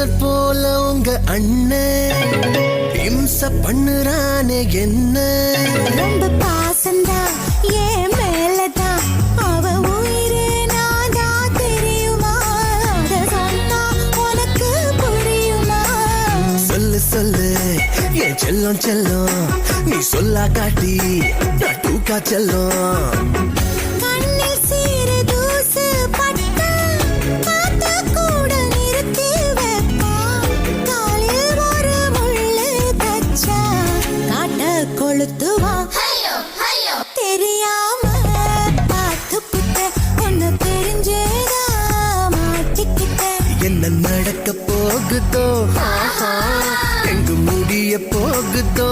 bullet போல உங்க அண்ணன் இம்ச பண்ணுறானே என்ன ரொம்ப பாசந்தா ஏன் மேலதான் அவ உயிரே நாதா தெரியுமா அத சொன்னா உனக்கு புரியுமா சொல்லு சொல்லு என் செல்லம் செல்லம் நீ சொல்லா காட்டி நான் தூக்கா செல்லம் கண்ணில் சீர தூசு பட்டா காத்த கூட நிறுத்தி வைப்பான் காலில் ஒரு முள்ளு தச்சா காட்ட கொளுத்துவான் தெரியாம பார்த்து புட்ட ஒன்னு தெரிஞ்சேதா மாட்டிக்கிட்ட என்ன நடக்க போகுதோ எங்கு முடிய போகுதோ